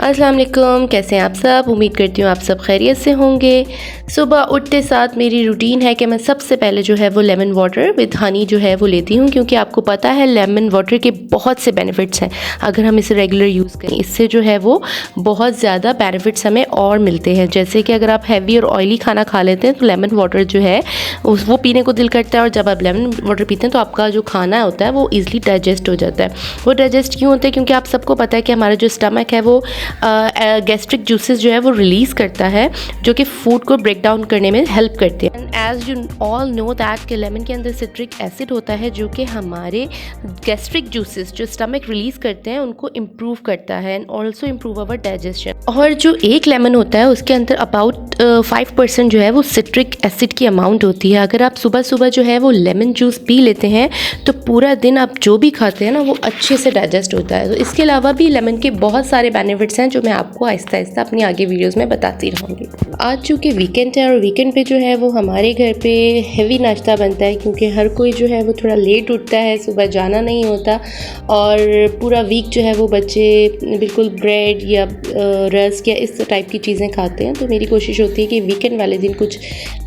अस्सलाम वालेकुम, कैसे हैं आप सब। उम्मीद करती हूँ आप सब खैरियत से होंगे। सुबह उठते साथ मेरी रूटीन है कि मैं सबसे पहले जो है वो लेमन वाटर विद हनी जो है वो लेती हूँ, क्योंकि आपको पता है लेमन वाटर के बहुत से बेनिफिट्स हैं। अगर हम इसे रेगुलर यूज़ करें, इससे जो है वो बहुत ज़्यादा बेनिफिट्स हमें और मिलते हैं। जैसे कि अगर आप हैवी और ऑयली खाना खा लेते हैं तो लेमन वाटर जो है वो पीने को दिल करता है, और जब आप लेमन वाटर पीते हैं तो आपका जो खाना होता है वो ईज़िली डाइजेस्ट हो जाता है। वो डाइजेस्ट क्यों होता है? क्योंकि आप सबको पता है कि हमारा जो स्टमक है वो गैस्ट्रिक जूसेस जो है वो रिलीज़ करता है, जो कि फूड को ब्रेक डाउन करने में हेल्प करते हैं। As you all know that कि लेमन के अंदर सिट्रिक एसिड होता है, जो कि हमारे गैस्ट्रिक जूसेस जो स्टमक रिलीज़ करते हैं उनको इम्प्रूव करता है and also improve our digestion. और जो एक लेमन होता है उसके अंदर अबाउट 5% जो है वो सिट्रिक एसिड की अमाउंट होती है। अगर आप सुबह सुबह जो है वो लेमन जूस पी लेते हैं तो पूरा दिन आप जो भी खाते हैं ना वो अच्छे से डाइजेस्ट होता है। तो इसके अलावा भी लेमन के बहुत सारे बेनिफिट्स हैं जो मैं आपको आहिस्ता आहिस्ता अपनी आगे वीडियोस में बताती रहूँगी। आज चूँकि वीकेंड है और वीकेंड पे जो है वो हमारे घर पे हेवी नाश्ता बनता है, क्योंकि हर कोई जो है वो थोड़ा लेट उठता है, सुबह जाना नहीं होता, और पूरा वीक जो है वो बच्चे बिल्कुल ब्रेड या रस्क या इस टाइप की चीज़ें खाते हैं। तो मेरी कोशिश होती है कि वीकेंड वाले दिन कुछ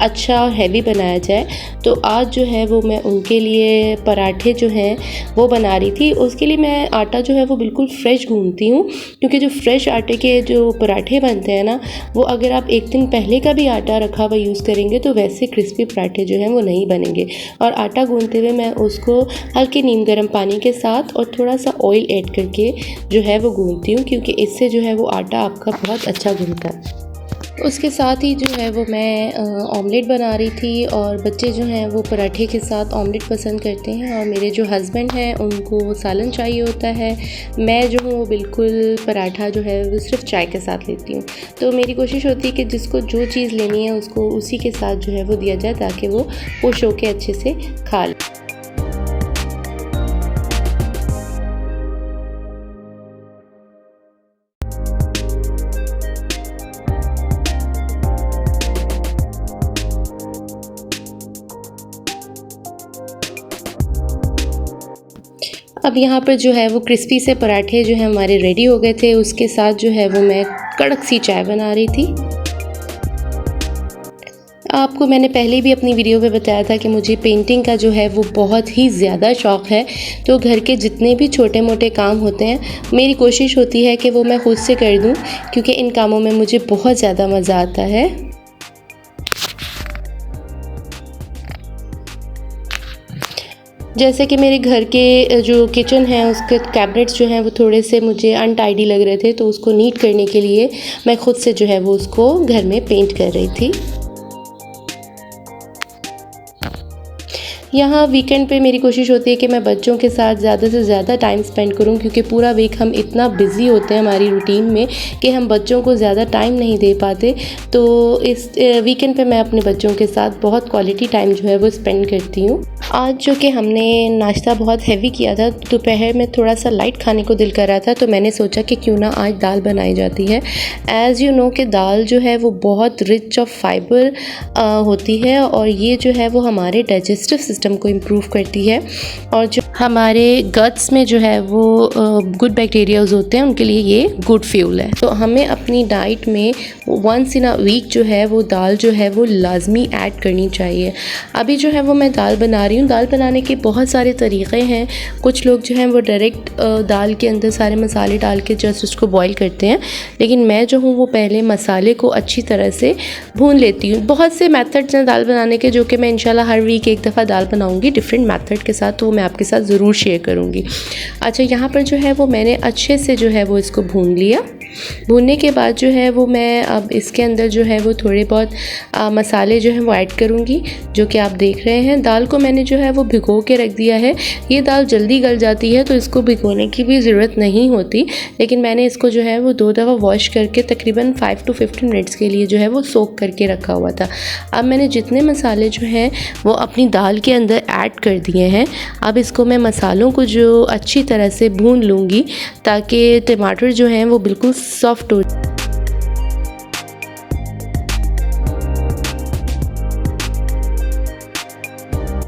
अच्छा और हैवी बनाया जाए। तो आज जो है वो मैं उनके लिए पराठे जो हैं वो बना रही थी। उसके लिए मैं आटा जो है वो बिल्कुल फ्रेश गूंथती हूँ, क्योंकि जो फ्रेश आटे के जो पराठे बनते हैं ना, वो अगर आप एक दिन पहले का भी आटा रखा हुआ यूज़ करेंगे तो वैसे क्रिस्पी पराठे जो हैं वो नहीं बनेंगे। और आटा गूंथते हुए मैं उसको हल्के नीम गर्म पानी के साथ और थोड़ा सा ऑयल ऐड करके जो है वो गूंथती हूँ, क्योंकि इससे जो है वो आटा आपका बहुत अच्छा गूंथता है। उसके साथ ही जो है वो मैं ऑमलेट बना रही थी, और बच्चे जो हैं वो पराठे के साथ ऑमलेट पसंद करते हैं, और मेरे जो हस्बैंड हैं उनको सालन चाहिए होता है। मैं जो हूँ वो बिल्कुल पराठा जो है वो सिर्फ चाय के साथ लेती हूँ। तो मेरी कोशिश होती है कि जिसको जो चीज़ लेनी है उसको उसी के साथ जो है वो दिया जाए, ताकि वो खुश होकर अच्छे से खा ले। अब यहाँ पर जो है वो क्रिस्पी से पराठे जो है हमारे रेडी हो गए थे। उसके साथ जो है वो मैं कड़क सी चाय बना रही थी। आपको मैंने पहले भी अपनी वीडियो में बताया था कि मुझे पेंटिंग का जो है वो बहुत ही ज़्यादा शौक़ है। तो घर के जितने भी छोटे मोटे काम होते हैं मेरी कोशिश होती है कि वो मैं खुद से कर दूँ, क्योंकि इन कामों में मुझे बहुत ज़्यादा मज़ा आता है। जैसे कि मेरे घर के जो किचन है उसके कैबिनेट्स जो हैं वो थोड़े से मुझे अनटाइडी लग रहे थे, तो उसको नीट करने के लिए मैं खुद से जो है वो उसको घर में पेंट कर रही थी। यहाँ वीकेंड पे मेरी कोशिश होती है कि मैं बच्चों के साथ ज़्यादा से ज़्यादा टाइम स्पेंड करूँ, क्योंकि पूरा वीक हम इतना बिज़ी होते हैं हमारी रूटीन में कि हम बच्चों को ज़्यादा टाइम नहीं दे पाते। तो इस वीकेंड पे मैं अपने बच्चों के साथ बहुत क्वालिटी टाइम जो है वो स्पेंड करती हूँ। आज जो कि हमने नाश्ता बहुत हैवी किया था, दोपहर में थोड़ा सा लाइट खाने को दिल कर रहा था, तो मैंने सोचा कि क्यों ना आज दाल बनाई जाती है। एज़ यू नो कि दाल जो है वो बहुत रिच ऑफ फाइबर होती है, और ये जो है वो हमारे डाइजेस्टिव सिस्टम को इम्प्रूव करती है, और जो हमारे गट्स में जो है वो गुड बैक्टीरियाज होते हैं उनके लिए ये गुड फ्यूल है। तो हमें अपनी डाइट में वंस इन अ वीक जो है वो दाल जो है वो लाजमी ऐड करनी चाहिए। अभी जो है वो मैं दाल बना रही हूँ। दाल बनाने के बहुत सारे तरीक़े हैं। कुछ लोग जो हैं वो डायरेक्ट दाल के अंदर सारे मसाले डाल के जस्ट उसको बॉईल करते हैं, लेकिन मैं जो हूँ वो पहले मसाले को अच्छी तरह से भून लेती हूँ। बहुत से मेथड्स हैं दाल बनाने के, जो कि मैं इंशाल्लाह हर वीक एक दफ़ा दाल बनाऊँगी डिफरेंट मेथड के साथ, तो वो मैं आपके साथ ज़रूर शेयर करूँगी। अच्छा, यहाँ पर जो है वो मैंने अच्छे से जो है वो इसको भून लिया। भूनने के बाद जो है वो मैं अब इसके अंदर जो है वो थोड़े बहुत मसाले जो हैं वो ऐड करूँगी, जो कि आप देख रहे हैं। दाल को मैंने जो है वो भिगो के रख दिया है। ये दाल जल्दी गल जाती है तो इसको भिगोने की भी ज़रूरत नहीं होती, लेकिन मैंने इसको जो है वो 2 दफ़ा वॉश करके तकरीबन 5 to 15 मिनट्स के लिए जो है वो सोक करके रखा हुआ था। अब मैंने जितने मसाले जो हैं वो अपनी दाल के अंदर ऐड कर दिए हैं। अब इसको मैं मसालों को जो अच्छी तरह से भून लूँगी, ताकि टमाटर जो हैं वो बिल्कुल सॉफ्ट हो।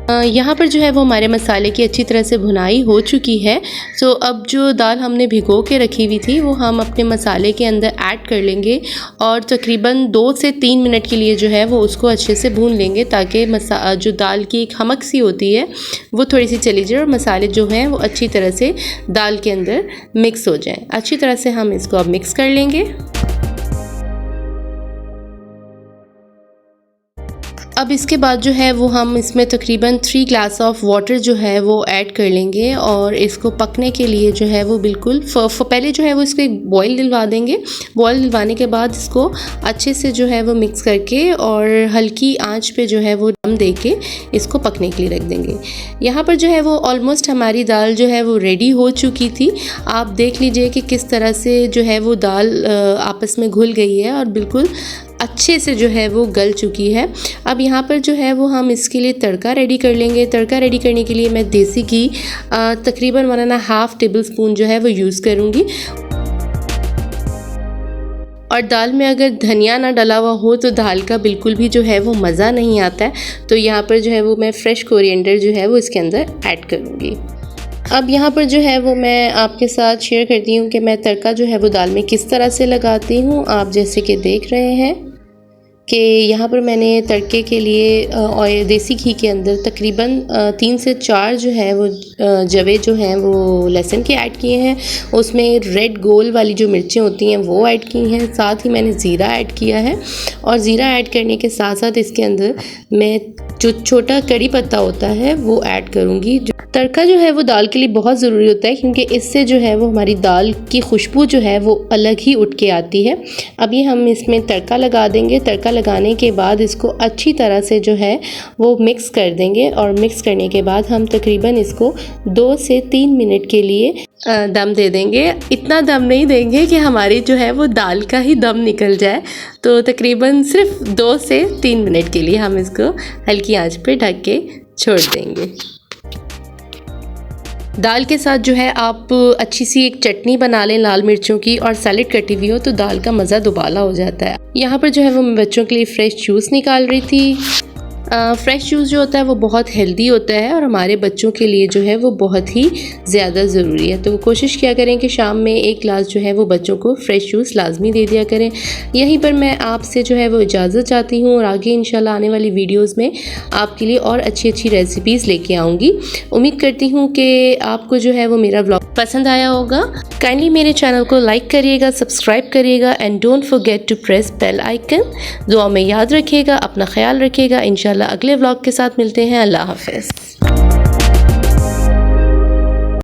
यहाँ पर जो है वो हमारे मसाले की अच्छी तरह से भुनाई हो चुकी है। तो अब जो दाल हमने भिगो के रखी हुई थी वो हम अपने मसाले के अंदर ऐड कर लेंगे और तकरीबन 2 से 3 मिनट के लिए जो है वो उसको अच्छे से भून लेंगे ताकि जो दाल की एक हमक सी होती है वो थोड़ी सी चली जाए और मसाले जो हैं वो अच्छी तरह से दाल के अंदर मिक्स हो जाएँ। अच्छी तरह से हम इसको अब मिक्स कर लेंगे। अब इसके बाद जो है वो हम इसमें तकरीबन 3 ग्लास ऑफ वाटर जो है वो ऐड कर लेंगे और इसको पकने के लिए जो है वो बिल्कुल पहले जो है वो इसको एक बॉयल दिलवा देंगे। बॉयल दिलवाने के बाद इसको अच्छे से जो है वो मिक्स करके और हल्की आंच पे जो है वो दम दे के इसको पकने के लिए रख देंगे। यहाँ पर जो है वो ऑलमोस्ट हमारी दाल जो है वो रेडी हो चुकी थी। आप देख लीजिए कि किस तरह से जो है वो दाल आपस में घुल गई है और बिल्कुल अच्छे से जो है वो गल चुकी है। अब यहाँ पर जो है वो हम इसके लिए तड़का रेडी कर लेंगे। तड़का रेडी करने के लिए मैं देसी घी तकरीबन 1.5 टेबल स्पून जो है वो यूज़ करूँगी। और दाल में अगर धनिया ना डला हुआ हो तो दाल का बिल्कुल भी जो है वो मज़ा नहीं आता है। तो यहाँ पर जो है वो मैं फ्रेश कोरिएंडर जो है वो इसके अंदर ऐड करूँगी। अब यहाँ पर जो है वो मैं आपके साथ शेयर करती हूँ कि मैं तड़का जो है वो दाल में किस तरह से लगाती हूँ। आप जैसे कि देख रहे हैं कि यहाँ पर मैंने तड़के के लिए ऑयल देसी घी के अंदर तकरीबन 3 से 4 जो है वो जवे जो हैं वो लहसुन के ऐड किए हैं। उसमें रेड गोल वाली जो मिर्चें होती हैं वो ऐड की हैं। साथ ही मैंने ज़ीरा ऐड किया है और ज़ीरा ऐड करने के साथ साथ इसके अंदर मैं जो छोटा कड़ी पत्ता होता है वो ऐड करूँगी। तड़का जो है वो दाल के लिए बहुत ज़रूरी होता है क्योंकि इससे जो है वो हमारी दाल की खुशबू जो है वो अलग ही उठ के आती है। अभी हम इसमें तड़का लगा देंगे। तड़का लगाने के बाद इसको अच्छी तरह से जो है वो मिक्स कर देंगे और मिक्स करने के बाद हम तकरीबन इसको 2 से 3 मिनट के लिए दम दे देंगे। इतना दम नहीं देंगे कि हमारी जो है वो दाल का ही दम निकल जाए। तो तकरीबन सिर्फ 2 से 3 मिनट के लिए हम इसको हल्की आंच पे ढक के छोड़ देंगे। दाल के साथ जो है आप अच्छी सी एक चटनी बना लें लाल मिर्चों की और सैलेड कटी हुई हो तो दाल का मज़ा दुबाला हो जाता है। यहाँ पर जो है वो मैं बच्चों के लिए फ़्रेश जूस निकाल रही थी। फ़्रेश जूस जो होता है वो बहुत हेल्दी होता है और हमारे बच्चों के लिए जो है वो बहुत ही ज़्यादा ज़रूरी है। तो कोशिश किया करें कि शाम में 1 गिलास जो है वो बच्चों को फ़्रेश जूस लाजमी दे दिया करें। यहीं पर मैं आपसे जो है वो इजाज़त चाहती हूँ और आगे इंशाल्लाह आने वाली वीडियोज़ में आपके लिए और अच्छी अच्छी रेसिपीज़ लेके आऊँगी। उम्मीद करती हूँ कि आपको जो है वो मेरा व्लॉग पसंद आया होगा। काइंडली मेरे चैनल को लाइक करिएगा, सब्सक्राइब करिएगा and don't forget to press bell icon. दुआ में याद रखिएगा, अपना ख्याल रखिएगा। इंशाल्लाह अगले व्लॉग के साथ मिलते हैं। अल्लाह हाफ़िज़।